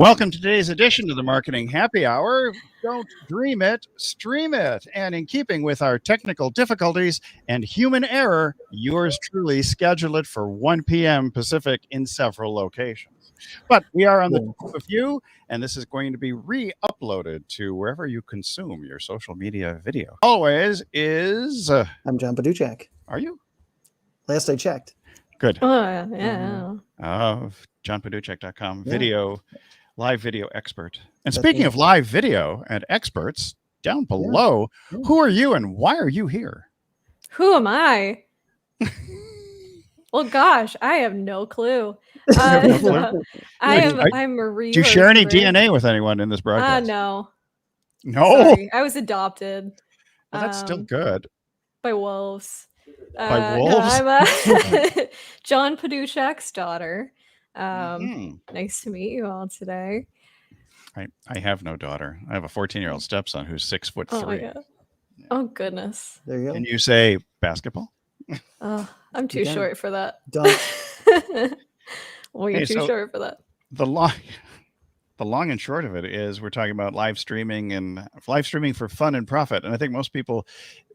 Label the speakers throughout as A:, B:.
A: Welcome to today's edition of the Marketing Happy Hour. Don't dream it, stream it. And in keeping with our technical difficulties and human error, yours truly scheduled it for 1 p.m. Pacific in several locations. But we are on the top of you, and this is going to be re-uploaded to wherever you consume your social media video. Always is...
B: I'm John Paduchak.
A: Are you?
B: Last I checked.
A: Good.
C: Oh, yeah.
A: JohnPaduchak.com, live video expert. And
B: That's
A: speaking
B: me.
A: of live video and experts, down below, who are you and why are you here?
C: Who am I? Well, gosh, I have no clue. I'm Marie.
A: Do you share any
C: Rosenberg.
A: DNA with anyone in this broadcast?
C: No.
A: No?
C: Sorry. I was adopted.
A: Well, that's still good.
C: By wolves.
A: By wolves?
C: No, I'm John Paduchak's daughter. Nice to meet you all today.
A: I have no daughter. I have a 14-year-old stepson who's 6'3".
C: Oh my God. Oh goodness.
B: There you go.
A: And you say basketball?
C: Oh, I'm too short for that.
B: Done.
C: Well, you're too short for that.
A: The long and short of it is we're talking about live streaming for fun and profit. And I think most people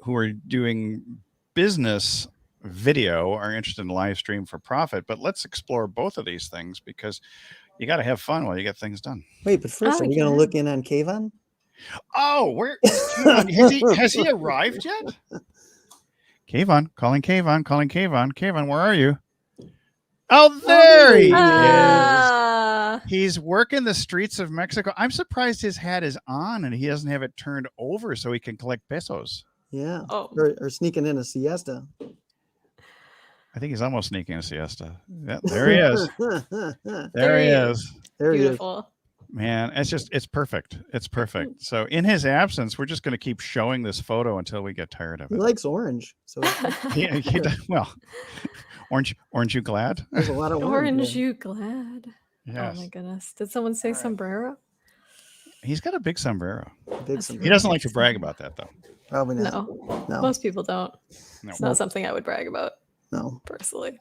A: who are doing business video are interested in live stream for profit. But let's explore both of these things because you got to have fun while you get things done.
B: Wait, but first, are you going to look in on Kayvon?
A: Oh, has he arrived yet? Kayvon, calling Kayvon. Kayvon, where are you? Oh, there he is. He's working the streets of Mexico. I'm surprised his hat is on and he doesn't have it turned over so he can collect pesos.
B: Yeah.
C: Oh.
B: Or sneaking in a siesta.
A: I think he's almost sneaking a siesta. Yeah, there he is. There he is.
B: There he is.
C: Beautiful.
A: Man, it's perfect. It's perfect. So in his absence, we're just going to keep showing this photo until we get tired of it.
B: He likes orange. So
A: Well, orange you glad?
B: there's a lot of
C: Orange, you glad?
A: Yes.
C: Oh my goodness. Did someone say sombrero?
A: He's got a big sombrero.
B: Big
A: He doesn't like to brag about that, though.
B: Probably not.
C: No. Most people don't.
A: No.
C: It's not something I would brag about.
B: No.
C: Personally.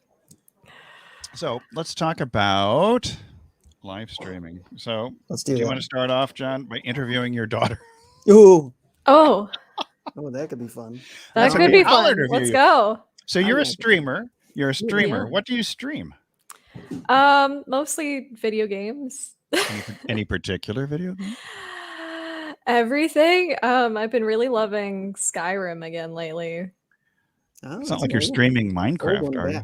A: So let's talk about live streaming. So
B: Let's do
A: you
B: that.
A: want to start off, John, by interviewing your daughter?
B: Ooh.
C: Oh,
B: That could be fun.
C: that
A: Okay,
C: could be
A: I'll
C: fun.
A: interview
C: Let's
A: you.
C: go.
A: So you're a
B: like it.
A: streamer. You're a streamer.
C: Yeah.
A: What do you stream?
C: Mostly video games.
A: Any particular video game?
C: Everything. I've been really loving Skyrim again lately.
B: Oh,
A: It's not like you're streaming Minecraft, are you?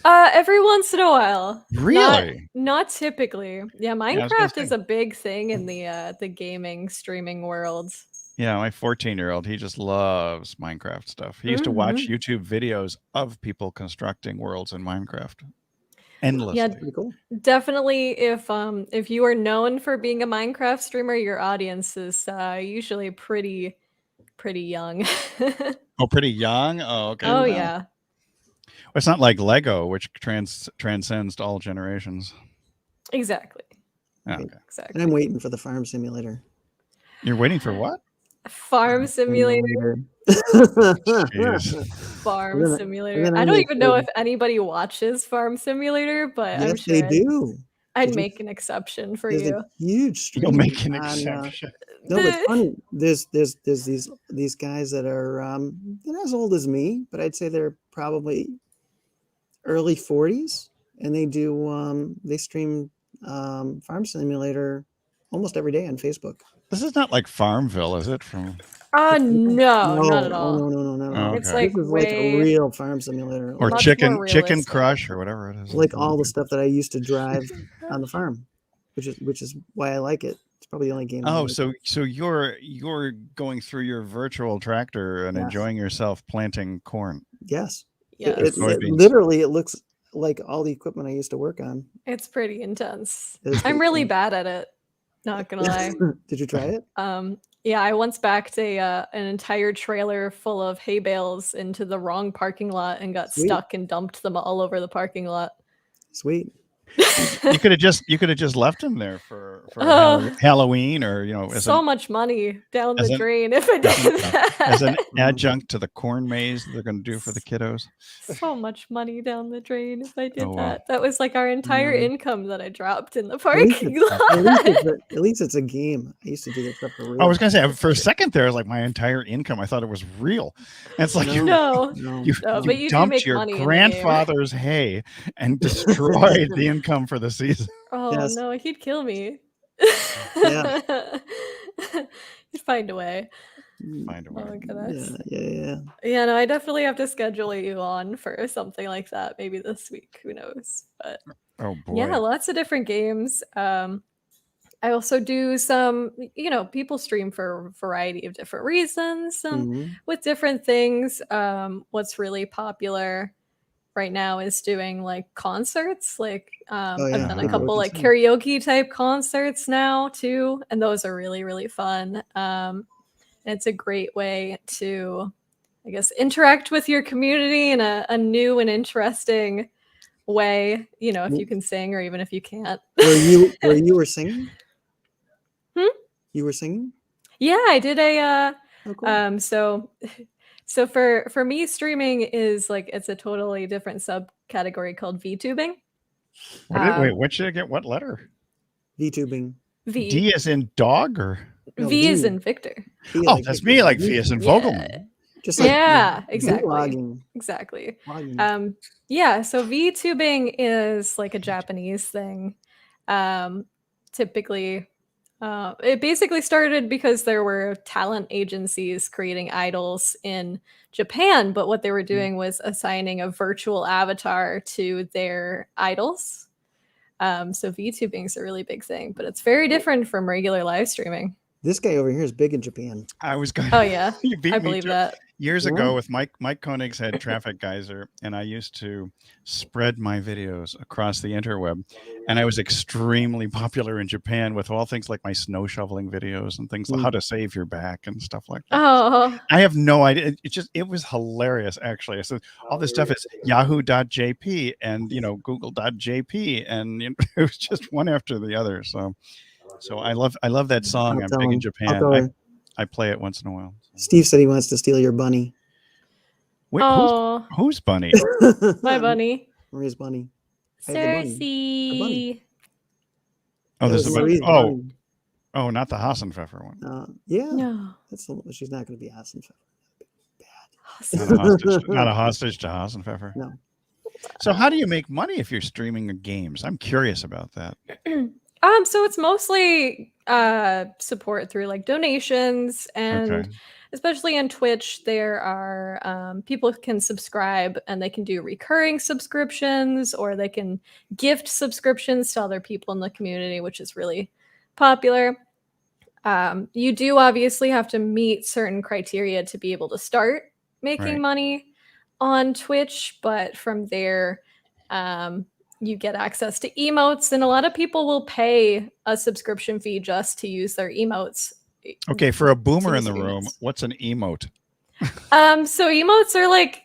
C: Every once in a while.
A: Really?
C: Not typically. Yeah,
A: I was gonna
C: Minecraft
A: say.
C: is a big thing in the gaming streaming world.
A: Yeah, my 14-year-old, he just loves Minecraft stuff. He used to watch YouTube videos of people constructing worlds in Minecraft endlessly.
C: Yeah,
B: Pretty cool.
C: definitely. If you are known for being a Minecraft streamer, your audience is usually pretty young.
A: Oh, pretty young? Oh, okay.
C: Oh
A: Well,
C: yeah.
A: it's not like Lego, which transcends all generations.
C: Exactly.
A: Okay.
B: And
C: Exactly.
B: I'm waiting for the farm simulator.
A: You're waiting for what?
C: Farm simulator.
A: Jeez.
C: Farm
B: We're gonna-
C: simulator.
B: we're gonna
C: I don't
B: make
C: even know
B: sure-
C: if anybody watches Farm Simulator, but I'm
B: Yes,
C: sure
B: they do.
C: I'd
B: There's a-
C: make an exception for
B: There's
C: you.
B: a huge stream.
A: You'll make an
B: on,
A: exception.
B: No, it's funny. There's these guys that are they're not as old as me, but I'd say they're probably early 40s, and they stream Farm Simulator almost every day on Facebook.
A: This is not like Farmville, is it? From
C: No, not at all.
B: No.
A: Oh,
C: It's
A: okay.
C: like
B: This is like a
C: way
B: real Farm Simulator.
A: or
C: much
A: Chicken
C: more
A: Chicken
C: realistic.
A: Crush or whatever it is.
B: like all the stuff that I used to drive on the farm, which is why I like it. It's probably the only game. I
A: Oh,
B: like.
A: so you're going through your virtual tractor and
B: Yes.
A: enjoying yourself planting corn.
B: Yes.
C: Yes.
A: Soybeans.
B: Literally, it looks like all the equipment I used to work on.
C: It's pretty intense.
B: It is
C: I'm
B: pretty
C: really
B: fun.
C: bad at it. Not gonna lie.
B: Did you try it?
C: Yeah, I once backed an entire trailer full of hay bales into the wrong parking lot and got
B: Sweet.
C: stuck and dumped them all over the parking lot.
B: Sweet.
A: You could have just left him there for Halloween, or as
C: so much money down the
A: as an-
C: drain if I did
A: as an
C: that.
A: adjunct to the corn maze they're going to do for the kiddos.
C: So much money down the drain if I did
A: Oh, wow.
C: that. That was like our entire income that I dropped in the
B: At least,
C: parking
B: it's,
C: lot.
B: at least it's a game. I used to do that stuff for real.
A: I was going to say, for a second there, I was like, my entire income, I thought it was real. And it's like,
C: No,
A: you
C: but you do
A: dumped
C: make
A: your
C: money in the game.
A: grandfather's hay and destroyed the income for the season.
C: Oh
B: Yes.
C: no, he'd kill me.
B: Yeah.
C: He'd find a way.
A: Find a way.
C: Oh goodness.
B: Yeah.
C: Yeah, no, I definitely have to schedule you on for something like that. Maybe this week. Who knows? But
A: Oh boy.
C: yeah, lots of different games. I also do some, people stream for a variety of different reasons and with different things. What's really popular right now is doing like concerts. Like I've done a couple like karaoke type concerts now too, and those are really, really fun. It's a great way to, I guess, interact with your community in a new and interesting way, if you can sing or even if you can't.
B: Were you singing? You were singing?
C: Yeah, I did a
B: cool.
C: So for me, streaming is like, it's a totally different subcategory called VTubing.
A: Wait, what should I get? What letter?
B: VTubing.
C: V.
A: D as in dog, or
C: V is in Victor.
A: That's me, like V as in Vogelmann.
B: Just like
C: exactly.
B: vlogging.
C: Exactly.
B: Vlogging.
C: So VTubing is like a Japanese thing. Typically, it basically started because there were talent agencies creating idols in Japan, but what they were doing was assigning a virtual avatar to their idols. So VTubing is a really big thing, but it's very different from regular live streaming.
B: This guy over here is big in Japan.
A: I was going.
C: Oh yeah,
A: you beat
C: I
A: me
C: believe that.
A: Years ago with Mike Koenig's head Traffic Geyser, and I used to spread my videos across the interweb, and I was extremely popular in Japan with all things like my snow shoveling videos and things like how to save your back and stuff like that.
C: Oh,
A: I have no idea. It was hilarious, actually. I said all this stuff is yahoo.jp and google.jp, and it was just one after the other. So I love that song. I'm big in Japan. I play it once in a while.
B: Steve said he wants to steal your bunny.
A: Wait, who's bunny?
C: My bunny.
B: Marie's bunny.
C: Cersei.
A: Oh, there's a bunny. Oh, not the Hassenpfeffer one.
B: Yeah.
C: No.
B: She's not going to be Hassenpfeffer.
A: Not a hostage to Hassenpfeffer.
B: No.
A: So how do you make money if you're streaming games? I'm curious about that.
C: So it's mostly support through like donations, and especially on Twitch, there are people can subscribe and they can do recurring subscriptions, or they can gift subscriptions to other people in the community, which is really popular. You do obviously have to meet certain criteria to be able to start making money on Twitch, but from there, you get access to emotes, and a lot of people will pay a subscription fee just to use their emotes.
A: Okay, for a boomer in the room, what's an emote?
C: So emotes are like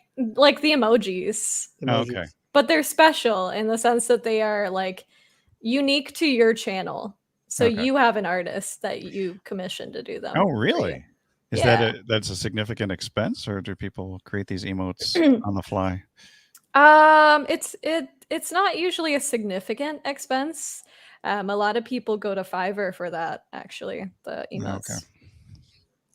C: the emojis.
A: Okay.
C: But they're special in the sense that they are like unique to your channel. So you have an artist that you commission to do them.
A: Oh, really? Is that's a significant expense, or do people create these emotes on the fly?
C: It's not usually a significant expense. A lot of people go to Fiverr for that, actually, the emotes.
B: Okay.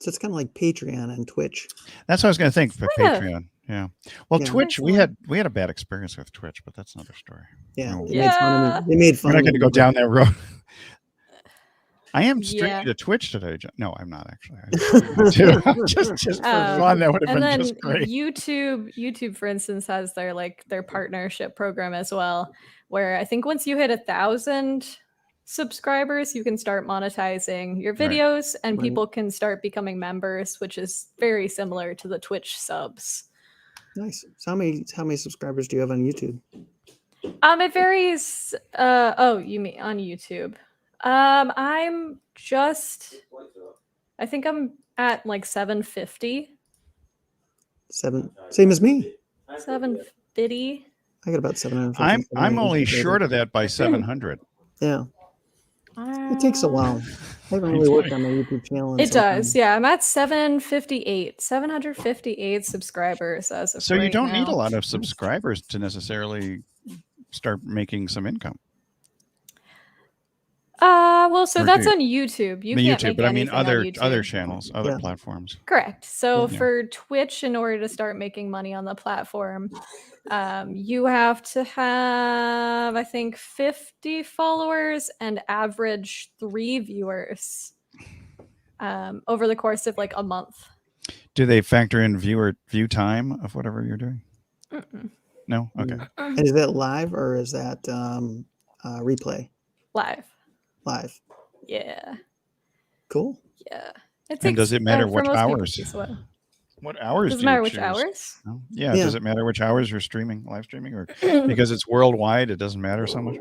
B: So it's kind of like Patreon and Twitch.
A: That's what I was going to think for Patreon. Yeah. Well, Twitch, we had a bad experience with Twitch, but that's another story.
B: Yeah. They made fun
A: We're not
B: of
A: going to go down that road. I am
C: Yeah.
A: streaming to Twitch today. No, I'm not actually. just for fun, that would have been just great.
C: YouTube, for instance, has their partnership program as well, where I think once you hit 1,000 subscribers, you can start monetizing your videos, and people can start becoming members, which is very similar to the Twitch subs.
B: Nice. So how many subscribers do you have on YouTube?
C: It varies. You mean on YouTube? I think I'm at like 750.
B: Same as me.
C: 750.
B: I got about 750.
A: I'm only short of that by 700.
B: Yeah. It takes a while. I haven't really worked on my YouTube channel. In
C: It
B: some
C: does,
B: time.
C: yeah. I'm at 758 subscribers as of
A: So you
C: right
A: don't need a
C: now.
A: lot of subscribers to necessarily start making some income.
C: Well, so
A: Or
C: that's
A: do
C: on YouTube. You
A: The
C: can't
A: YouTube,
C: make
A: but I mean
C: anything on
A: other
C: YouTube.
A: channels, other
B: Yeah.
A: platforms.
C: Correct. So
A: Yeah.
C: for Twitch, in order to start making money on the platform, you have to have, I think, 50 followers and average 3 viewers over the course of like a month.
A: Do they factor in view time of whatever you're doing?
C: Mm-mm.
A: No? Okay.
B: And is that live or is that replay?
C: Live.
B: Live.
C: Yeah.
B: Cool.
C: Yeah. It
A: And does it matter what hours?
C: As well.
A: What hours
C: Does it
A: do you
C: matter which
A: choose?
C: hours?
A: No? Yeah. Does it matter which hours you're streaming, live streaming, or because it's worldwide, it doesn't matter so much?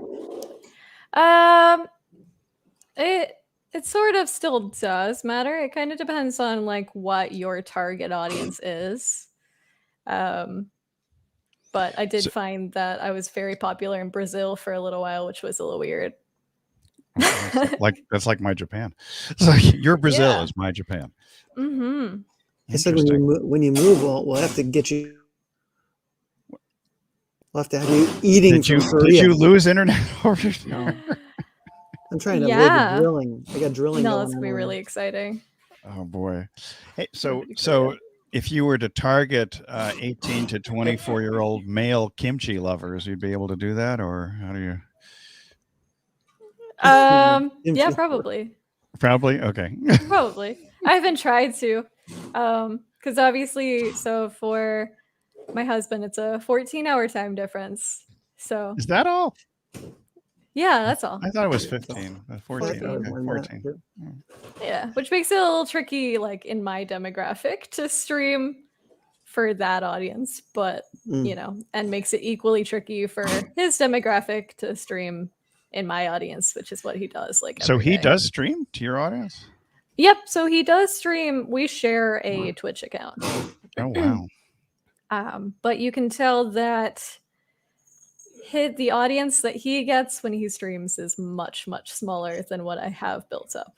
C: It sort of still does matter. It kind of depends on like what your target audience is. But I did find that I was very popular in Brazil for a little while, which was a little weird.
A: That's like my Japan. It's like your Brazil is my Japan.
C: Mm-hmm.
B: I said when you move, we'll have to get you. We'll have to have you eating from Korea.
A: Did you lose internet over there?
B: No. I'm trying to avoid the drilling. I got drilling going on.
C: No, that's gonna be really exciting.
A: Oh boy. Hey, so if you were to target 18 to 24-year-old male kimchi lovers, you'd be able to do that, or how do you?
C: Yeah, probably.
A: Probably? Okay.
C: Probably. I haven't tried to. Because obviously, so for my husband, it's a 14-hour time difference. So
A: is that all?
C: Yeah, that's all.
A: I thought it was 15. 14. Okay, 14.
C: Yeah, which makes it a little tricky, like in my demographic, to stream for that audience, but you know, and makes it equally tricky for his demographic to stream in my audience, which is what he does. Like,
A: so he does stream to your audience?
C: Yep. So he does stream. We share a Twitch account.
A: Oh
C: wow. But you can tell that the audience that he gets when he streams is much, much smaller than what I have built up.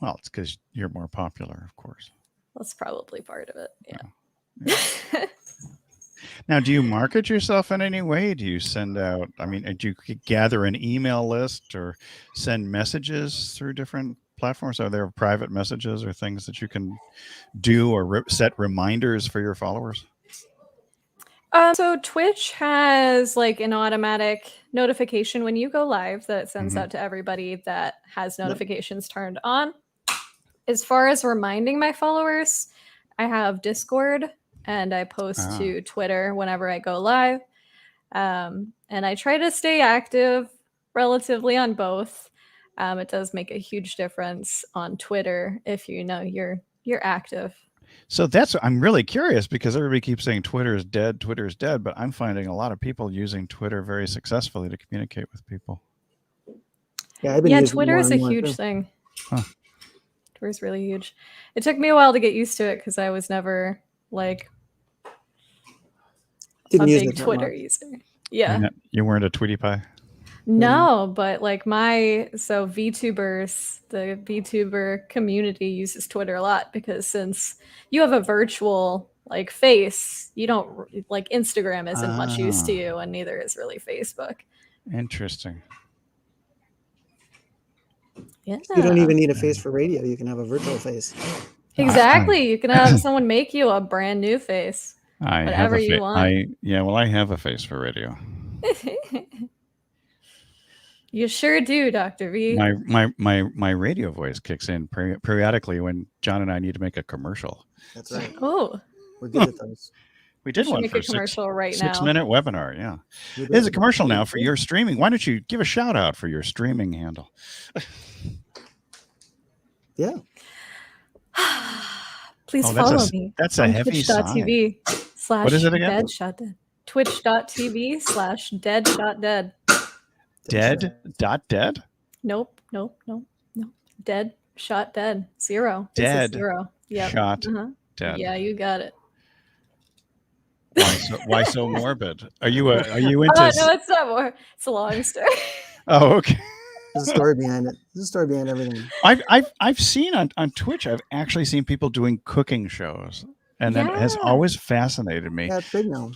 A: Well, it's because you're more popular, of course.
C: That's probably part of it. Yeah.
A: Now, do you market yourself in any way? Do you send out, I mean, do you gather an email list or send messages through different platforms? Are there private messages or things that you can do or set reminders for your followers?
C: So Twitch has like an automatic notification when you go live that it sends out to everybody that has notifications turned on. As far as reminding my followers, I have Discord and I post to Twitter whenever I go live. And I try to stay active relatively on both. It does make a huge difference on Twitter if you know you're active.
A: So I'm really curious because everybody keeps saying Twitter is dead, but I'm finding a lot of people using Twitter very successfully to communicate with people.
B: Yeah, I've been using
C: Twitter is a
B: more
C: huge thing. Twitter's really huge. It took me a while to get used to it because I was never like a big Twitter user. Yeah.
A: You weren't a Tweety Pie?
C: No, but like VTubers, the VTuber community uses Twitter a lot because since you have a virtual like face, you don't like Instagram isn't much use to you, and neither is really Facebook.
A: Interesting.
B: Yeah. You don't even need a face for radio. You can have a virtual face.
C: Exactly. You can have someone make you a brand new face. Whatever you want.
A: I have a face for radio.
C: You sure do, Dr. V.
A: My radio voice kicks in periodically when John and I need to make a commercial.
B: That's right.
C: Oh,
B: we're good at those.
A: We did one for a
C: commercial right now.
A: 6-minute webinar. Yeah, there's a commercial now for your streaming. Why don't you give a shout out for your streaming handle?
B: Yeah.
C: Please follow me.
A: That's a heavy
C: Twitch.tv /
A: what is it again?
C: Deadshotdead. Twitch.tv / dead.dead.
A: Dead.dead?
C: Nope. Dead shot dead. 0.
A: Dead.
C: 0. Yeah.
A: Shot dead.
C: Yeah, you got it.
A: Why so morbid? Are you into?
C: No, it's not more. It's a long story.
A: Oh, okay.
B: There's a story behind it. There's a story behind everything.
A: I've seen on Twitch. I've actually seen people doing cooking shows, and that has always fascinated me.
B: Yeah, it's big now.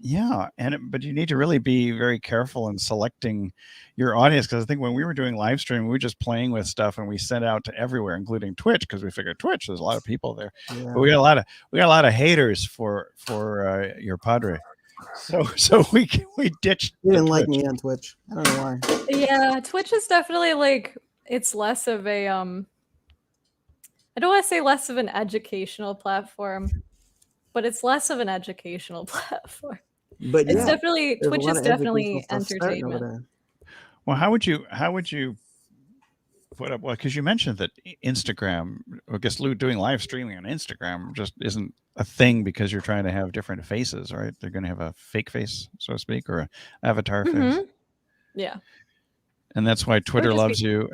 A: Yeah, but you need to really be very careful in selecting your audience, because I think when we were doing live stream, we were just playing with stuff and we sent out to everywhere, including Twitch, because we figured Twitch, there's a lot of people there.
B: Yeah.
A: But we got a lot of haters for your Padre, so we ditched.
B: You didn't like me on Twitch. I don't know why.
C: Yeah, Twitch is definitely like, it's less of a I don't want to say less of an educational platform, but it's less of an educational platform.
B: But
C: it's
B: yeah,
C: definitely Twitch is definitely entertainment.
A: Well, how would you put up? Well, because you mentioned that Instagram, I guess doing live streaming on Instagram just isn't a thing because you're trying to have different faces, right? They're going to have a fake face, so to speak, or an avatar face.
C: Yeah.
A: And that's why Twitter loves you,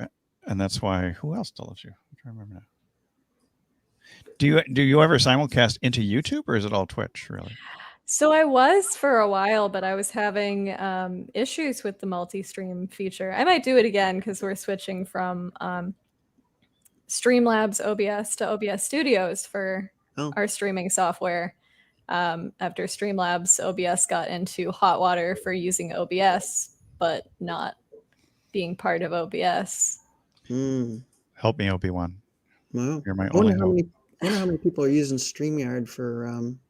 A: and that's why who else loves you? I'm trying to remember now. Do you ever simulcast into YouTube, or is it all Twitch, really?
C: So I was for a while, but I was having issues with the multi-stream feature. I might do it again because we're switching from Streamlabs OBS to OBS Studios for our streaming software. After Streamlabs, OBS got into hot water for using OBS, but not being part of OBS.
A: Help me, Obi-Wan.
B: Wow.
A: You're my
B: I
A: only
B: wonder
A: hope.
B: I wonder how many people are using StreamYard for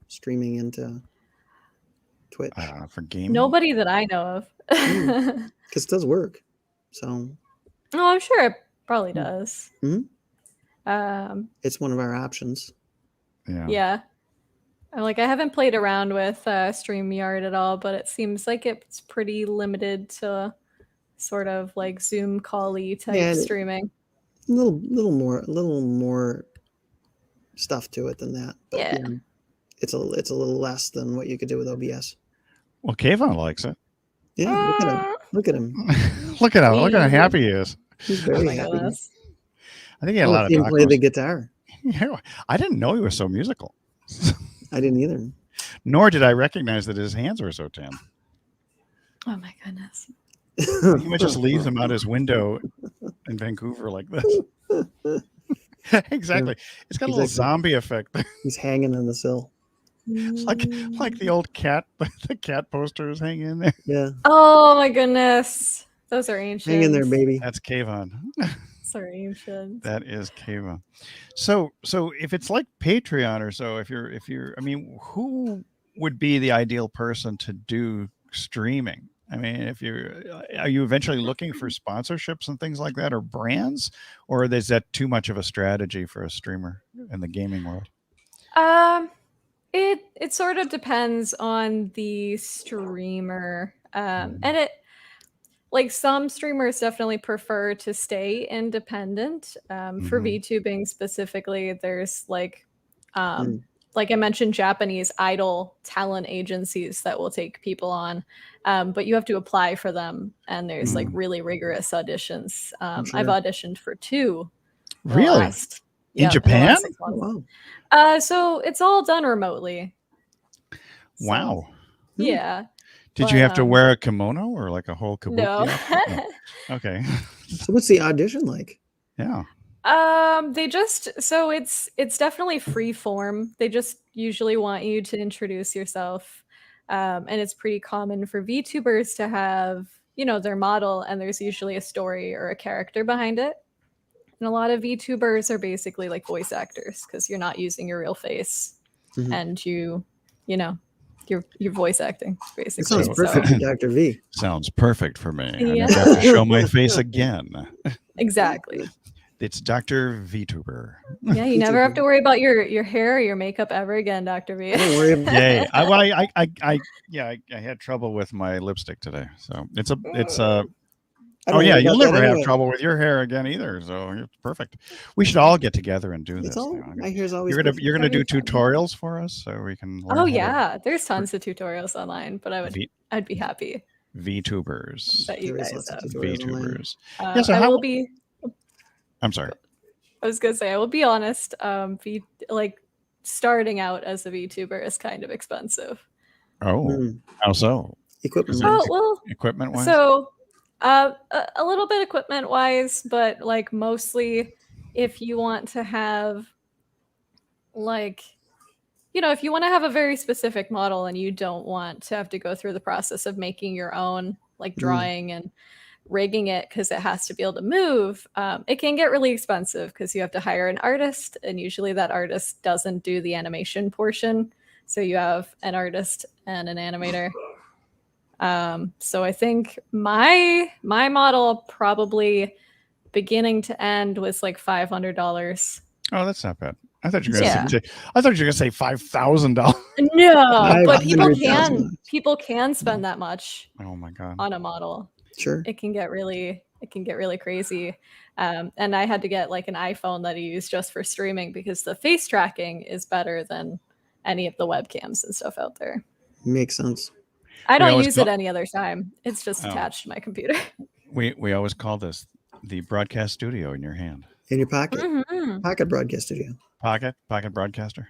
B: streaming into Twitch.
A: For gaming?
C: Nobody that I know of.
B: Because it does work. So.
C: Oh, I'm sure it probably does.
B: It's one of our options.
C: Yeah. I haven't played around with StreamYard at all, but it seems like it's pretty limited to sort of like Zoom call-y type streaming.
B: A little more stuff to it than that. But
C: yeah.
B: It's a little less than what you could do with OBS.
A: Well, Kayvon likes it.
B: Yeah, look at him.
A: Look at him. Look how happy he is.
B: He's very happy.
C: Goodness.
A: I think he had a lot of
B: play the guitar.
A: Yeah, I didn't know he was so musical.
B: I didn't either.
A: Nor did I recognize that his hands were so tan.
C: Oh my goodness.
A: He might just leave them out his window in Vancouver like this. Exactly. It's got a little zombie effect.
B: He's hanging on the sill.
A: like the old cat, the cat posters hang in there.
B: Yeah.
C: Oh my goodness. Those are ancient.
B: Hang in there, baby.
A: That's Kayvon.
C: Those are ancient.
A: That is Kayvon. So if it's like Patreon or so, if you're, I mean, who would be the ideal person to do streaming? I mean, are you eventually looking for sponsorships and things like that, or brands, or is that too much of a strategy for a streamer in the gaming world?
C: It sort of depends on the streamer, and it, like, some streamers definitely prefer to stay independent. For VTubing specifically, there's like I mentioned, Japanese idol talent agencies that will take people on, but you have to apply for them, and there's like really rigorous auditions. I've auditioned for 2.
A: Really? In Japan?
B: Wow.
C: So it's all done remotely.
A: Wow.
C: Yeah.
A: Did you have to wear a kimono or like a whole kabuki?
C: No.
A: Okay.
B: So what's the audition like?
A: Yeah.
C: It's definitely free form. They just usually want you to introduce yourself. And it's pretty common for VTubers to have, their model, and there's usually a story or a character behind it. And a lot of VTubers are basically like voice actors, because you're not using your real face, and you're voice acting, basically.
B: It sounds perfect for Dr. V.
A: Sounds perfect for me.
C: Yeah.
A: I have to show my face again.
C: Exactly.
A: It's Dr. VTuber.
C: Yeah, you never have to worry about your hair or your makeup ever again, Dr. V.
B: Don't worry about
A: Yay. I had trouble with my lipstick today. So it's you'll never have trouble with your hair again either. So it's perfect. We should all get together and do this.
B: My hair's always
A: You're gonna do tutorials for us so we can learn.
C: Oh yeah, there's tons of tutorials online, but I'd be happy.
A: VTubers.
C: That you guys have.
A: VTubers. I'm sorry.
C: I was gonna say, I will be honest. Starting out as a VTuber is kind of expensive.
A: Oh, how so?
B: Equipment.
C: Equipment wise. So A little bit equipment wise, but like mostly if you want to have like, if you want to have a very specific model and you don't want to have to go through the process of making your own like drawing and rigging it because it has to be able to move, it can get really expensive because you have to hire an artist, and usually that artist doesn't do the animation portion. So you have an artist and an animator. So I think my model probably beginning to end was like $500.
A: Oh, that's not bad. I thought you were going to say. I thought you were going to say $5,000.
C: No, but people
B: 500,000.
C: can spend that much.
A: Oh my god.
C: On a model.
B: Sure.
C: It can get really crazy. And I had to get like an iPhone that I use just for streaming because the face tracking is better than any of the webcams and stuff out there.
B: Makes sense.
C: I don't use it any other time. It's just attached to my computer.
A: We always call this the broadcast studio in your hand.
B: In your pocket. Pocket broadcast studio.
A: Pocket broadcaster.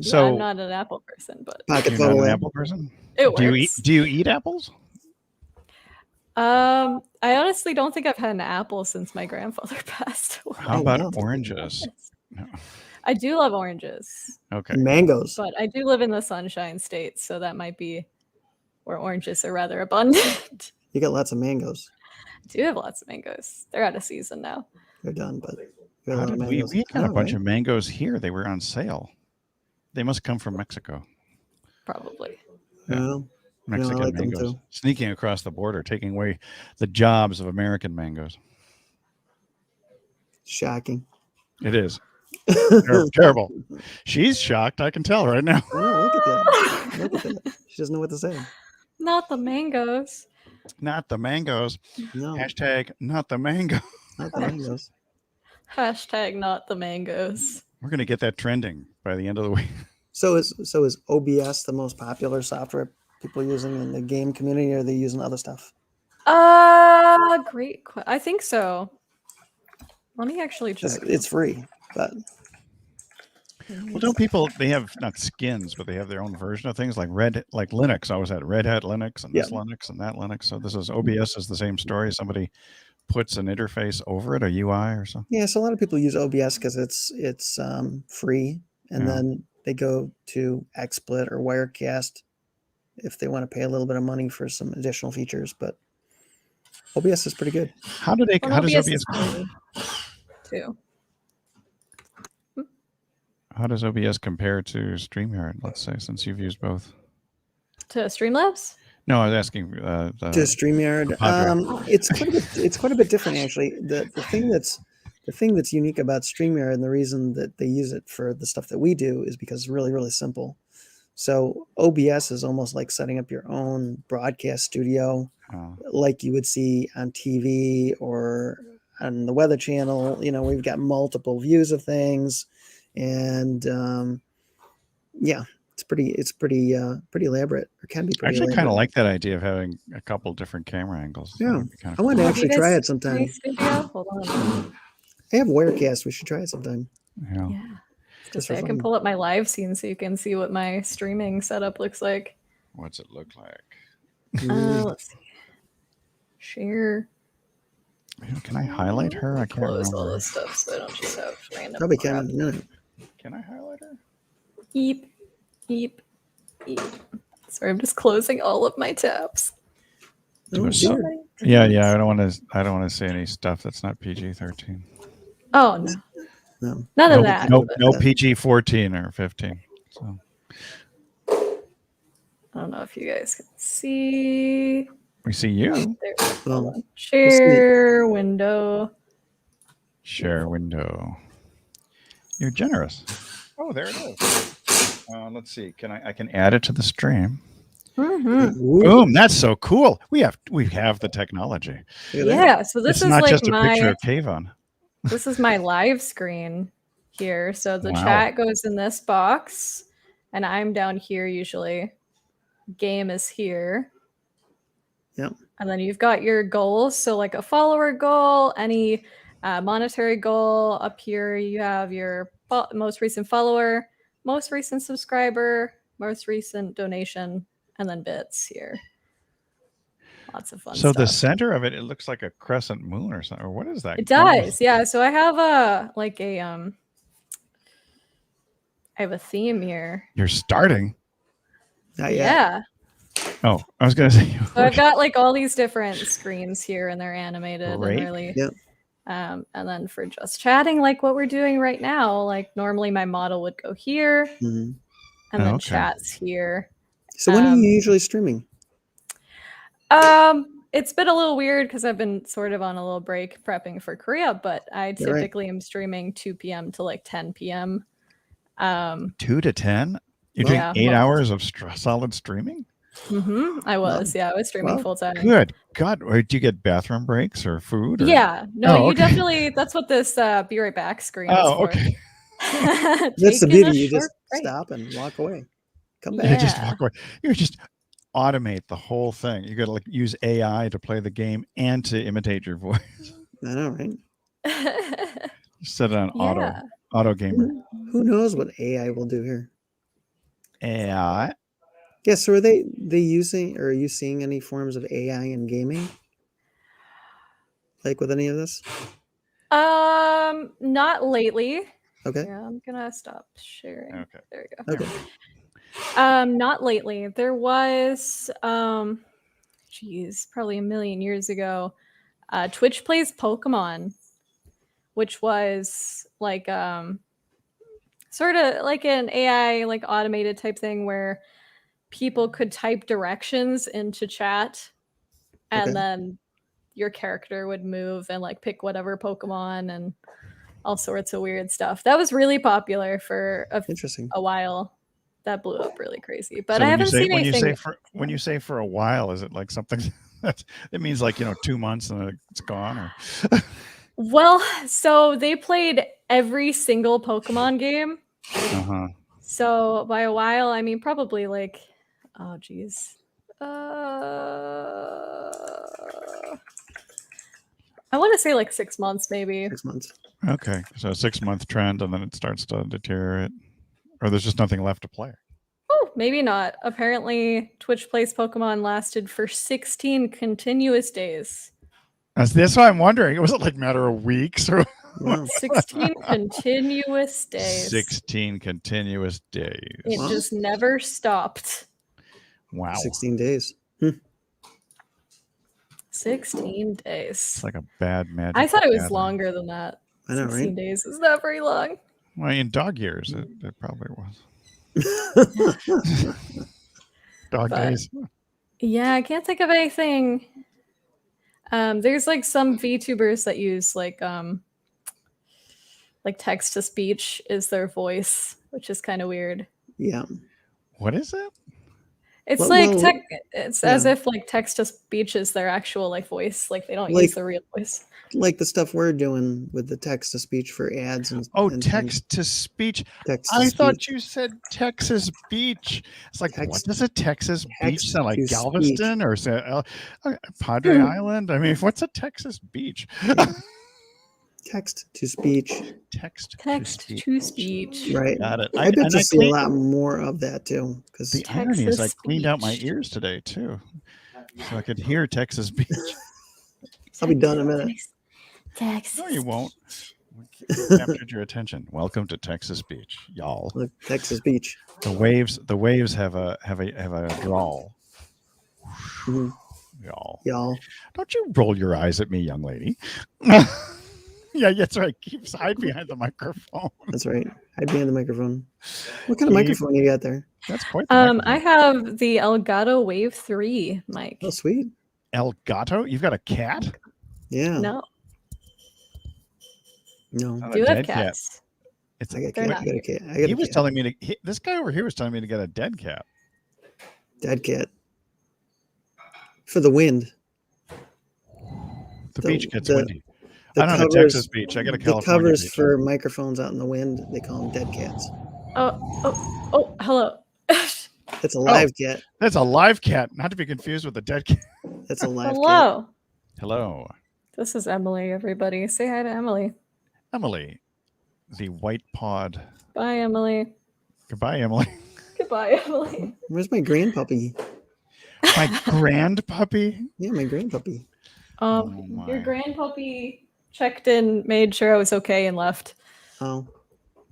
C: So I'm not an Apple person, but
B: pocket
A: you're not an Apple person.
C: It works.
A: Do you eat apples?
C: I honestly don't think I've had an apple since my grandfather passed away.
A: How about oranges? No.
C: I do love oranges.
A: Okay.
B: Mangoes.
C: But I do live in the Sunshine State, so that might be where oranges are rather abundant.
B: You got lots of mangoes.
C: I do have lots of mangoes. They're out of season now.
B: They're done, but
A: we got a bunch of mangoes here. They were on sale. They must come from Mexico.
C: Probably.
A: Yeah.
B: Well,
A: Mexican
B: like
A: mangoes sneaking across the border, taking away the jobs of American mangoes.
B: Shocking.
A: It is. Terrible. She's shocked. I can tell right now.
B: I know, look at that. Look at that. She doesn't know what to say.
C: Not the mangoes.
A: Not the mangoes.
B: No.
A: Hashtag not the mango.
B: Not the mangoes.
C: Hashtag not the mangoes.
A: We're going to get that trending by the end of the week.
B: So is OBS the most popular software people using in the game community, or are they using other stuff?
C: Great. I think so. Let me actually check.
B: It's free, but
A: well, don't people? They have not skins, but they have their own version of things like Linux. I always had Red Hat Linux and this Linux and that Linux. So this is OBS is the same story. Somebody puts an interface over it, a UI or something.
B: Yeah, so a lot of people use OBS because it's free, and then they go to XSplit or Wirecast if they want to pay a little bit of money for some additional features. But OBS is pretty good.
A: How does OBS
C: too?
A: How does OBS compare to StreamYard? Let's say, since you've used both.
C: To Streamlabs?
A: No, I was asking
B: to StreamYard. It's quite a bit different actually. The thing that's unique about StreamYard, and the reason that they use it for the stuff that we do, is because it's really, really simple. So OBS is almost like setting up your own broadcast studio, like you would see on TV or on the Weather Channel. You know, we've got multiple views of things, and it's pretty elaborate. Or can be pretty.
A: I actually kind of like that idea of having a couple different camera angles.
B: Yeah, I want to actually try it sometime.
C: Hold on.
B: I have Wirecast. We should try it sometime.
C: Yeah. I can pull up my live scene so you can see what my streaming setup looks like.
A: What's it look like?
C: Let's see. Share.
A: Can I highlight her? I can't
C: close
A: remember.
C: all this stuff so I don't just have random.
B: Probably can in a minute.
A: Can I highlight her?
C: Eep, eep, eep. Sorry, I'm just closing all of my tabs.
B: Oh,
A: Yeah. I don't want to say any stuff that's not PG-13.
C: Oh no. None of that.
A: No PG-14 or 15. So
C: I don't know if you guys can see.
A: we see you.
B: Well,
C: share window.
A: Share window. You're generous. Oh, there it is. Let's see. I can add it to the stream.
C: Mm-hmm.
A: Boom! That's so cool. We have the technology.
C: Yeah. So this
A: it's
C: is
A: not
C: like
A: just a picture of Kayvon.
C: This is my live screen here. So the chat goes in this box, and I'm down here usually. Game is here.
B: Yep.
C: And then you've got your goals. So like a follower goal, any monetary goal. Up here you have your most recent follower, most recent subscriber, most recent donation, and then bits here. Lots of fun
A: So
C: stuff.
A: the center of it, it looks like a crescent moon or something. Or what is that?
C: It does, yeah. So I have I have a theme here.
A: You're starting.
B: Not yet.
C: Yeah.
A: Oh, I was gonna say.
C: So I've got like all these different screens here, and they're animated
A: Great.
C: and really.
B: Yep.
C: And then for just chatting, like what we're doing right now, like normally my model would go here,
B: Mhm.
C: and then
A: Okay.
C: chats here.
B: So when are you usually streaming?
C: It's been a little weird because I've been sort of on a little break prepping for Korea, but I typically am streaming 2 p.m. to like 10 p.m.
A: 2 to 10. You're
C: Yeah,
A: doing 8
C: well-
A: hours of solid streaming.
C: I was,
B: Wow.
C: I was streaming
B: Wow.
C: full time.
A: Good God! Or do you get bathroom breaks or food? Or?
C: Yeah, no,
A: Oh,
C: you
A: okay.
C: definitely. That's what this "be right back" screen is
A: Oh,
C: for.
A: okay.
B: That's the
C: Taking
B: beauty.
C: a
B: You just
C: short break.
B: stop and walk away. Come
A: You
B: back.
A: just
C: Yeah.
A: walk away. You just automate the whole thing. You got to like use AI to play the game and to imitate your voice.
B: I know, right?
A: Set it on
C: Yeah.
A: auto gamer.
B: Who knows what AI will do here?
A: AI.
B: Yeah, so are they using, or are you seeing any forms of AI in gaming? Like with any of this?
C: Not lately.
B: Okay.
C: Yeah, I'm gonna stop sharing.
A: Okay.
C: There we go.
B: Okay.
C: Not lately. There was probably a million years ago. Twitch plays Pokemon, which was like sort of like an AI like automated type thing where people could type directions into chat and
B: Okay.
C: then your character would move and like pick whatever Pokemon and all sorts of weird stuff. That was really popular for
B: Interesting.
C: a while. That blew up really crazy. But
A: So
C: I haven't seen
A: when
C: anything.
A: You say for a while, is it like something that it means like 2 months and then it's gone? Or
C: Well, so they played every single Pokemon game. So by a while, I mean probably like, oh geez, I want to say like 6 months, maybe.
B: 6 months.
A: Okay, so a 6-month trend, and then it starts to deteriorate, or there's just nothing left to play.
C: Oh, maybe not. Apparently, Twitch Plays Pokemon lasted for 16 continuous days.
A: That's why I'm wondering. Was it like a matter of weeks or
B: Wow.
C: 16 continuous days.
A: 16 continuous days?
C: It just never stopped.
A: Wow.
B: 16 days.
C: 16 days.
A: It's like a bad magic.
C: I thought it was longer than that.
B: I know,
C: 16
B: right?
C: days is not very long.
A: Well, in dog years, it probably was. Dog days.
C: Yeah, I can't think of anything. There's like some VTubers that use like text to speech is their voice, which is kind of weird.
B: Yeah.
A: What is it?
C: It's as if like text to speech is their actual like voice, like they don't use the real voice.
B: Like the stuff we're doing with the text to speech for ads and
A: text to speech.
B: Text
A: I
B: to
A: thought
B: speech.
A: you said Texas Beach. It's like, what does a Texas beach
B: text
A: sound like?
B: to
A: Galveston or Padre Island? I mean, what's a Texas beach?
B: Text to speech.
A: Text
C: to speech.
B: Right.
A: Got it.
B: I bet you see a lot more of that too. Because
A: the irony is I cleaned out my ears today too, so I could hear Texas Beach.
B: I'll be done in a minute.
C: Texas.
A: No, you won't. We captured your attention. Welcome to Texas Beach, y'all.
B: Look, Texas Beach.
A: The waves have a drawl.
B: Mm-hmm.
A: Y'all. Don't you roll your eyes at me, young lady. Yeah, that's right. Hide behind the microphone.
B: That's right. Hide behind the microphone. What kind of microphone you got there?
A: That's quite the microphone.
C: I have the Elgato Wave 3 mic.
B: Oh, sweet.
A: Elgato? You've got a cat?
B: Yeah.
C: No.
A: Not
C: Do
A: a
C: have
A: dead
C: cats.
A: It's
B: I got
C: They're
B: a
C: not.
B: cat.
A: He was telling me to. This guy over here was telling me to get a dead cat.
B: Dead cat. For the wind.
A: The beach gets windy. I don't know the Texas beach. I got a California
B: The covers
A: beach.
B: for microphones out in the wind, they call them dead cats.
C: Oh, hello.
B: It's a live cat.
A: That's a live cat, not to be confused with a dead cat.
B: That's a live
C: Hello.
B: cat.
A: Hello.
C: This is Emily, everybody. Say hi to Emily.
A: Emily, the white pod.
C: Bye, Emily.
A: Goodbye, Emily.
C: Goodbye, Emily.
B: Where's my grandpuppy?
A: My grand puppy.
B: Yeah, my grandpuppy.
C: Your
A: My.
C: grandpuppy checked in, made sure I was okay, and left.
B: Oh,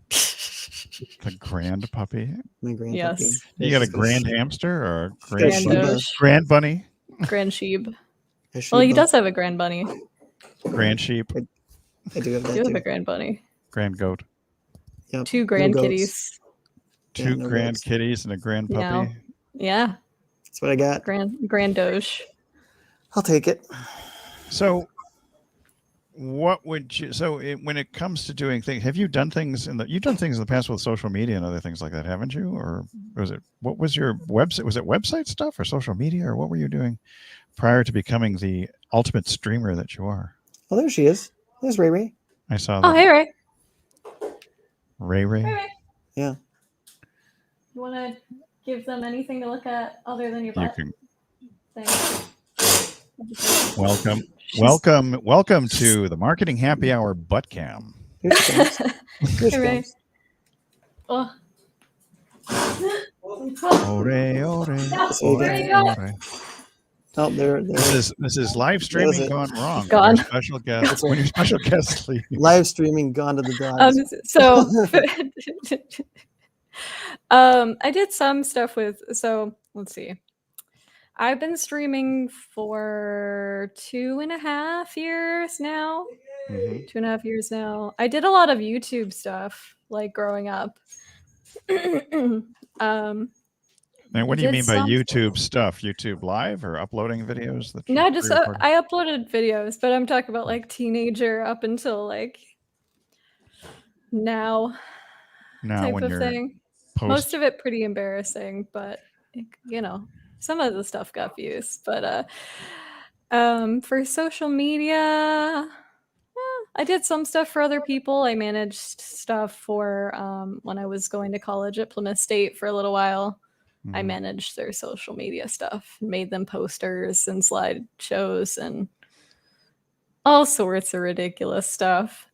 A: The grand puppy.
B: my grandpuppy.
C: Yes.
A: You got a
B: This is
A: grand hamster or a
B: got
A: grand
B: Sheba.
C: Grandosh.
A: grand bunny?
C: Grand sheep.
B: a
C: Well, he
B: Sheba.
C: does have a grand bunny.
A: Grand sheep?
B: I do have
C: You
B: that
C: have a
B: too.
C: grand bunny.
A: Grand goat?
B: Yep.
C: 2
B: No
C: grand
B: goats.
C: kitties.
B: Yeah,
A: Two
B: no
A: grand
B: goats.
A: kitties and a grand puppy?
C: No. Yeah.
B: That's what I got.
C: Grandosh.
B: I'll take it.
A: So what would you when it comes to doing things, have you done things you've done things in the past with social media and other things like that, haven't you? Or what was your website? Was it website stuff or social media, or what were you doing prior to becoming the ultimate streamer that you are?
B: Oh, there she is. There's Ray Ray.
A: I saw
C: Oh,
A: that.
C: hey, Ray.
A: Ray.
C: Ray.
B: Yeah.
C: You want to give them anything to look at other than your
A: You
C: butt?
A: can
C: Thanks.
A: welcome to the Marketing Happy Hour butt cam.
B: Here she comes. Here she
C: Hey, Ray.
B: comes.
C: Oh.
A: Ore.
B: So
C: there you go.
B: Oh, there.
A: This is live streaming
B: it.
A: gone wrong.
C: It's gone.
A: When your special guest, when your special guest leaves.
B: Live streaming gone to the dogs.
C: So I did some stuff with, so let's see. I've been streaming for 2.5 years now.
A: Mhm.
C: 2.5 years now. I did a lot of YouTube stuff like growing up.
A: Now, what do you
C: did
A: mean by
C: some-
A: YouTube stuff? YouTube Live or uploading videos? That
C: No,
A: you
C: just
A: pre-recorded?
C: I uploaded videos, but I'm talking about like teenager up until like now type
A: when
C: of
A: you're
C: thing. Most of it pretty embarrassing, but you know, some of the stuff got views. But for social media, I did some stuff for other people. I managed stuff for when I was going to college at Plymouth State for a little while. I managed their social media stuff, made them posters and slideshows and all sorts of ridiculous stuff.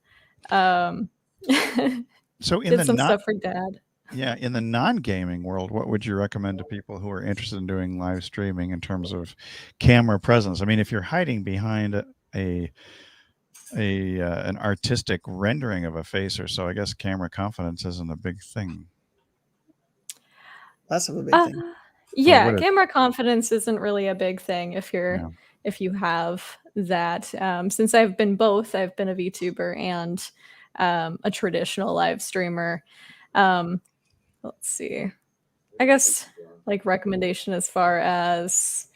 A: So in
C: did
A: the
C: some stuff for Dad.
A: Yeah, in the non-gaming world, what would you recommend to people who are interested in doing live streaming in terms of camera presence? I mean, if you're hiding behind an artistic rendering of a face or so, I guess camera confidence isn't a big thing.
B: Less of a big thing.
C: Yeah, camera confidence isn't really a big thing if you have that. Since I've been both, I've been a VTuber and a traditional live streamer. Let's see. I guess like recommendation as far as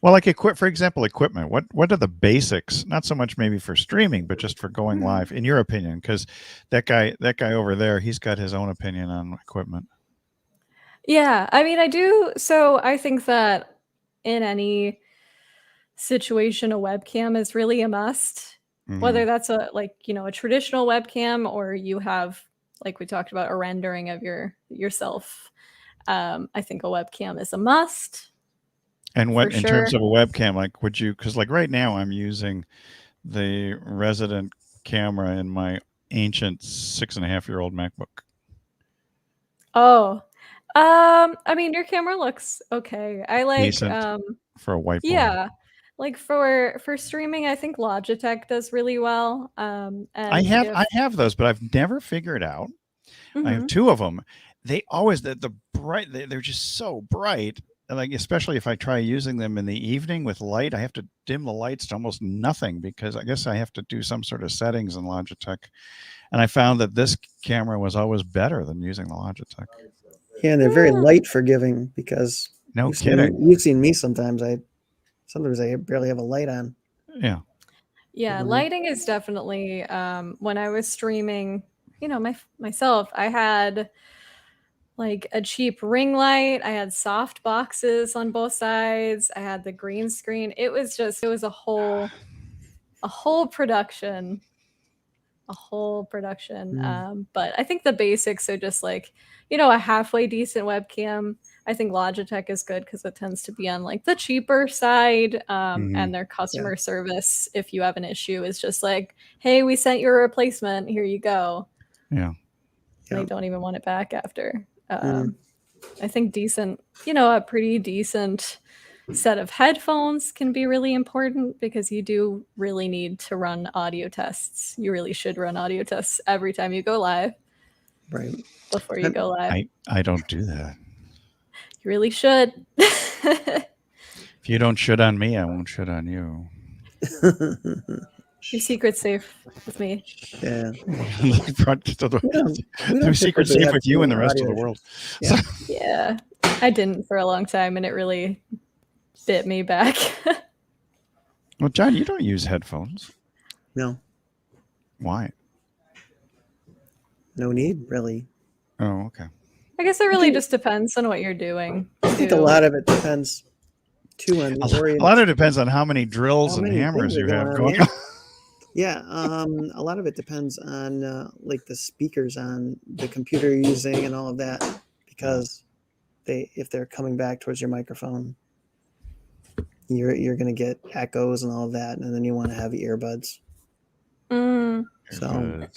A: like for example, equipment. What are the basics? Not so much maybe for streaming, but just for going live, in your opinion, because that guy over there, he's got his own opinion on equipment.
C: Yeah, I mean, I do. So I think that in any situation, a webcam is really a must. Whether that's a traditional webcam or you have, like we talked about, a rendering of yourself. I think a webcam is a must.
A: And what in terms of a webcam, like would you? Because like right now, I'm using the resident camera in my ancient 6.5-year-old MacBook.
C: Oh. I mean, your camera looks okay. I like
A: decent for a whiteboard.
C: Yeah, like for streaming, I think Logitech does really well. And
A: I have those, but I've never figured out. I have 2 of them. They always the bright. They're just so bright. And like especially if I try using them in the evening with light, I have to dim the lights to almost nothing because I guess I have to do some sort of settings in Logitech. And I found that this camera was always better than using the Logitech.
B: Yeah, and they're very light forgiving because
A: no kidding.
B: You've seen me sometimes. I barely have a light on.
A: Yeah.
C: Yeah, lighting is definitely when I was streaming, myself, I had like a cheap ring light. I had soft boxes on both sides. I had the green screen. It was a whole production. But I think the basics are just like, a halfway decent webcam. I think Logitech is good because it tends to be on like the cheaper side, and their customer service, if you have an issue, is just like, hey, we sent you a replacement. Here you go.
A: Yeah.
C: They don't even want it back after. I think decent, a pretty decent set of headphones can be really important because you do really need to run audio tests. You really should run audio tests every time you go live.
B: Right.
C: Before you go live.
A: I don't do that.
C: You really should.
A: If you don't shit on me, I won't shit on you.
C: Your secret's safe with me.
B: Yeah.
A: Your secret's safe with you and the rest of the world.
B: Yeah.
C: Yeah. I didn't for a long time, and it really bit me back.
A: Well, John, you don't use headphones.
B: No.
A: Why?
B: No need, really.
A: Oh, okay.
C: I guess it really just depends on what you're doing.
B: I think a lot of it depends too on the
A: a lot of it depends on how many drills and hammers you have going on.
B: Yeah, a lot of it depends on like the speakers on the computer you're using and all of that, because if they're coming back towards your microphone, you're going to get echoes and all of that, and then you want to have earbuds. So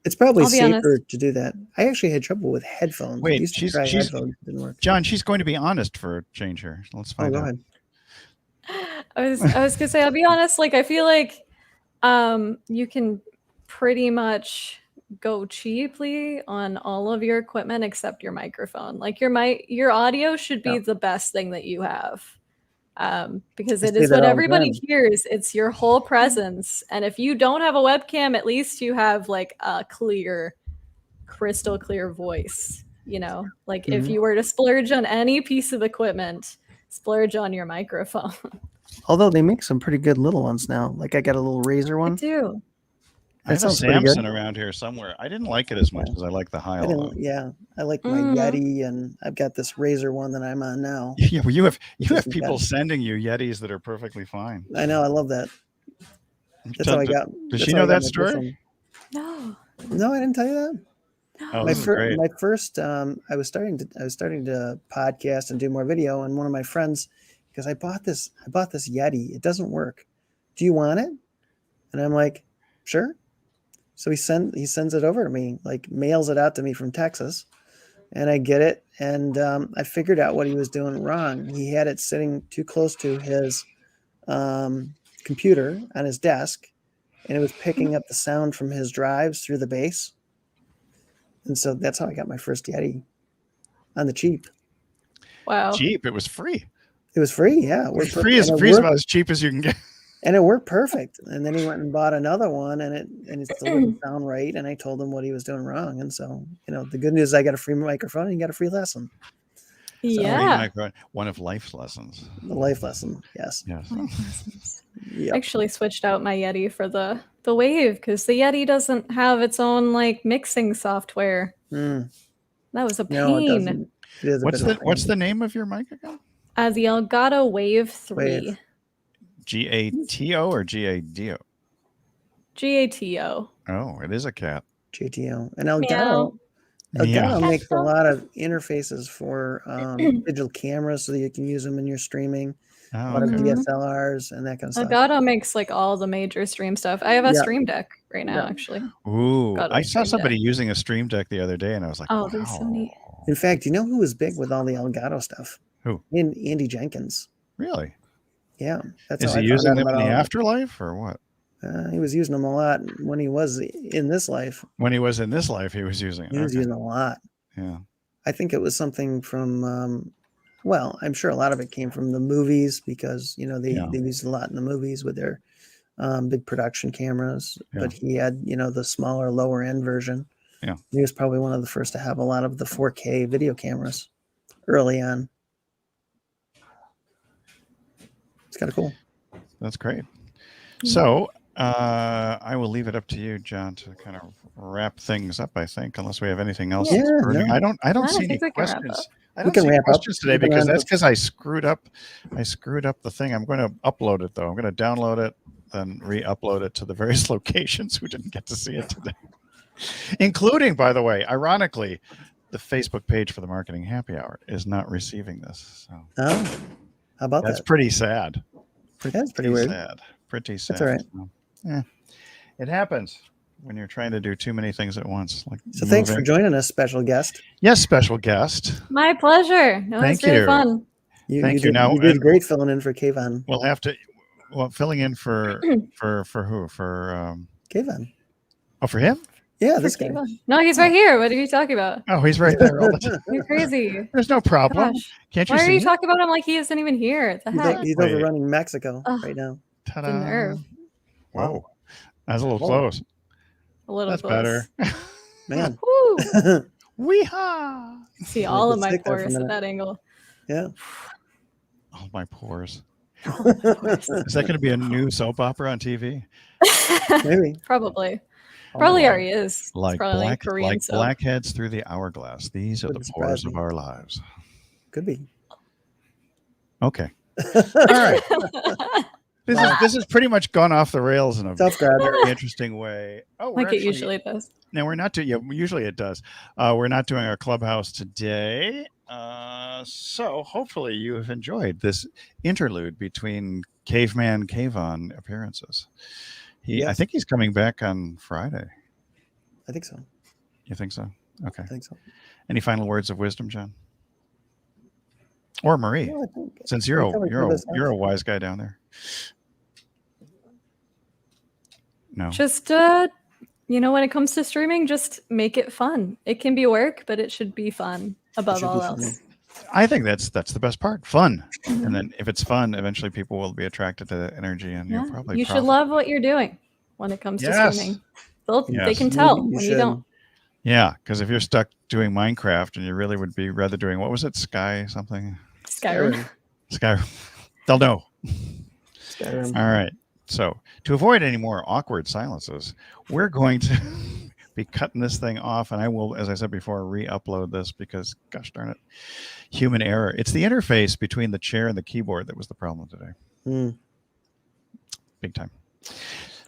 B: it's probably safer to do that. I actually had trouble with headphones.
A: Wait,
B: headphones, didn't work.
A: John, she's going to be honest for a change here. Let's find out.
C: I was gonna say, I'll be honest. Like, I feel like you can pretty much go cheaply on all of your equipment except your microphone. Like your audio should be the best thing that you have. Because it is what everybody hears. It's your whole presence. And if you don't have a webcam, at least you have like a clear, crystal clear voice, you know, like if you were to splurge on any piece of equipment, splurge on your microphone.
B: Although they make some pretty good little ones now. Like I got a little Razor one.
C: I do.
A: I have a Samson around here somewhere. I didn't like it as much as I like the Hilo.
B: I like my Yeti, and I've got this Razor one that I'm on now.
A: Yeah, well, you have people sending you Yetis that are perfectly fine.
B: I know, I love that. That's how I got.
A: Does she know that story?
C: No,
B: I didn't tell you that.
C: No.
A: Oh,
B: my first, I was starting to podcast and do more video, and one of my friends, because I bought this Yeti. It doesn't work. Do you want it? And I'm like, sure. So he sends it over to me, like mails it out to me from Texas, and I get it. And I figured out what he was doing wrong. He had it sitting too close to his computer on his desk, and it was picking up the sound from his drives through the bass. And so that's how I got my first Yeti on the cheap.
C: Wow.
A: Cheap. It was free.
B: It was free. Yeah.
A: Free is about as cheap as you can get.
B: And it worked perfect. And then he went and bought another one, and it still didn't sound right. And I told him what he was doing wrong. And so, the good news is I got a free microphone and you got a free lesson.
C: Yeah.
A: One of life's lessons.
B: The life lesson. Yes.
C: Yep. I actually switched out my Yeti for the Wave because the Yeti doesn't have its own like mixing software. That was a pain.
B: No, it doesn't. It is
A: what's the name of your mic again?
C: The Elgato Wave 3.
A: GATO or GADO?
C: GATO.
A: Oh, it is a cat.
B: GTO. And Elgato makes a lot of interfaces for digital cameras so that you can use them in your streaming. A lot of DSLRs and that kind of stuff.
C: Elgato makes like all the major stream stuff. I have a Stream Deck right now, actually.
A: Ooh, I saw somebody using a Stream Deck the other day, and I was like,
C: oh, they're so neat.
B: In fact, you know who was big with all the Elgato stuff?
A: Who?
B: Andy Jenkins.
A: Really?
B: Yeah.
A: Is he using them in the afterlife or what?
B: He was using them a lot when he was in this life.
A: When he was in this life, he was using it.
B: He was using a lot.
A: Yeah.
B: I think it was something from, I'm sure a lot of it came from the movies because, they used a lot in the movies with their big production cameras. Yeah. But he had, the smaller, lower end version.
A: Yeah.
B: He was probably one of the first to have a lot of the 4K video cameras early on. It's kind of cool.
A: That's great. So I will leave it up to you, John, to kind of wrap things up, I think, unless we have anything else.
B: Yeah,
A: I don't see any questions. I don't see questions today because I screwed up the thing. I'm going to upload it though. I'm going to download it, then re-upload it to the various locations who didn't get to see it today. Including, by the way, ironically, the Facebook page for the Marketing Happy Hour is not receiving this. So.
B: Oh, how about that?
A: That's pretty sad.
B: That's pretty weird.
A: Pretty sad.
B: That's all right.
A: So, yeah, it happens when you're trying to do too many things at once.
B: So thanks for joining us, special guest.
A: Yes, special guest.
C: My pleasure. No, it's really fun.
A: Thank you. Now
B: you did great filling in for Kayvon.
A: We'll have to. Well, filling in for who? For
B: Kayvon.
A: Oh, for him?
B: Yeah, this guy.
C: No, he's right here. What are you talking about?
A: Oh, he's right there all the time.
C: You're crazy.
A: There's no problem.
C: Gosh.
A: Can't you
C: Why
A: see?
C: are you
A: it?
C: talking about him like he isn't even here? The heck?
B: He's
A: Wait.
B: overrunning Mexico right now.
A: Ta-da.
C: The nerve.
A: Whoa, that's a little close.
C: A little
A: That's
C: close.
A: better.
B: Man.
C: Woo!
A: Weehaw!
C: See all of my
B: stick there for a
C: pores at
B: minute.
C: that angle.
B: Yeah.
A: Oh, my pores. Is that going to be a new soap opera on TV?
B: Maybe.
C: Probably. Probably
A: Oh,
C: already is.
A: Like
C: it's probably like Korean soap.
A: blackheads through the hourglass. These are
B: Wouldn't
A: the pores
B: surprise
A: of
B: me.
A: our lives.
B: Could be.
A: Okay. All right. This is pretty much gone off the rails in a
B: Tough crowd.
A: very interesting way. Oh, we're
C: Like it
A: actually,
C: usually does.
A: no, we're not doing. Yeah, usually it does. We're not doing our clubhouse today. So hopefully you have enjoyed this interlude between Caveman Kayvon appearances. I think he's coming back on Friday.
B: I think so.
A: You think so? Okay.
B: I think so.
A: Any final words of wisdom, John? Or Marie,
B: Well, I think
A: since
B: we're coming through this
A: you're a
B: house.
A: wise guy down there. No.
C: Just when it comes to streaming, just make it fun. It can be work, but it should be fun above
B: should
C: all
B: be fun.
C: else.
A: I think that's the best part. Fun. And then if it's fun, eventually people will be attracted to the energy and you'll probably
C: You should
A: profit.
C: love what you're doing when it comes to
A: Yes.
C: streaming. They
A: Yes.
C: can tell
B: You
C: when
B: should.
C: you don't.
A: Yeah, because if you're stuck doing Minecraft and you really would be rather doing, what was it? Sky something?
C: Skyrim.
A: Skyrim. They'll know.
B: Skyrim.
A: All right. So to avoid any more awkward silences, we're going to be cutting this thing off. And I will, as I said before, re-upload this because, gosh darn it, human error. It's the interface between the chair and the keyboard that was the problem today.
B: Mm.
A: Big time.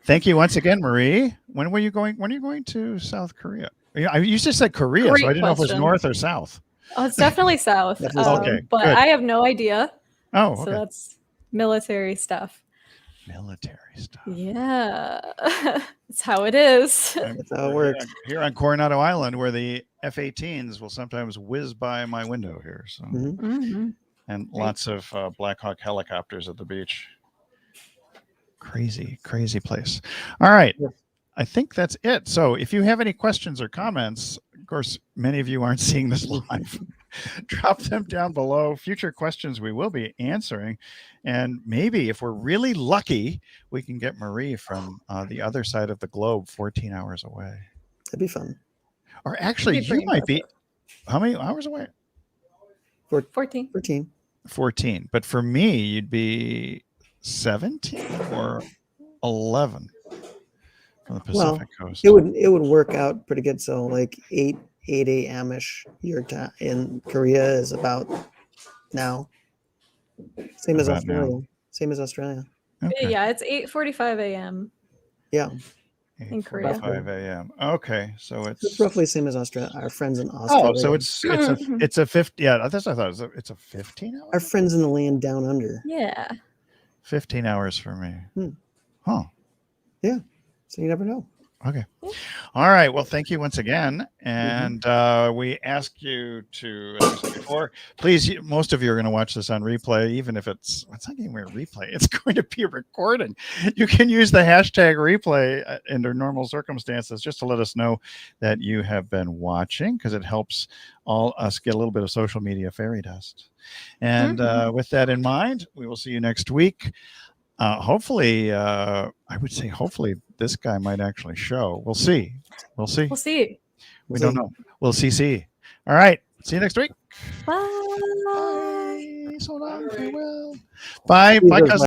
A: Thank you once again, Marie. When are you going to South Korea? You just said Korea,
C: Great
A: so I didn't know if it was
C: question.
A: north or south.
C: Oh, it's definitely south.
A: Okay,
C: but
A: good.
C: I have no idea.
A: Oh,
C: So
A: okay.
C: that's military stuff.
A: Military stuff.
C: Yeah. That's how it is.
B: That's how it works.
A: Here on Coronado Island, where the F-18s will sometimes whiz by my window here. So,
B: Mhm.
C: Mhm.
A: and lots of Black Hawk helicopters at the beach. Crazy, crazy place. All right.
B: Yeah.
A: I think that's it. So if you have any questions or comments, of course, many of you aren't seeing this live. Drop them down below. Future questions we will be answering. And maybe if we're really lucky, we can get Marie from the other side of the globe 14 hours away.
B: That'd be fun.
A: Or actually,
C: That'd be
A: you
C: pretty
A: might be, how many hours away?
C: 14.
B: 13.
A: 14. But for me, you'd be 17 or 11 from the Pacific coast.
B: It would work out pretty good. So like 8 a.m. ish your time in Korea is about now. Same as
A: About
B: Australia.
A: now.
B: Same as Australia.
A: Okay.
C: Yeah, it's 8:45 a.m.
B: Yeah.
C: in Korea.
A: 8:45 a.m. Okay, so
B: It's roughly same as Australia. Our friends in Australia.
A: Oh, so it's a 50. Yeah, that's what I thought. It's a 15 hour.
B: our friends in the land down under.
C: Yeah.
A: 15 hours for me.
B: Hmm.
A: Huh.
B: Yeah. So you never know.
A: Okay. All right. Well, thank you once again. And we ask you to, as I said before, please, most of you are going to watch this on replay, even if it's not even a replay. It's going to be a recording. You can use the hashtag replay under normal circumstances just to let us know that you have been watching, because it helps all us get a little bit of social media fairy dust. And with that in mind, we will see you next week. Hopefully, I would say hopefully this guy might actually show. We'll see. We'll see.
C: We'll see.
A: We don't know. We'll see. All right. See you next week.
C: Bye.
A: Bye. So long. Farewell. Bye. Bye, cousin.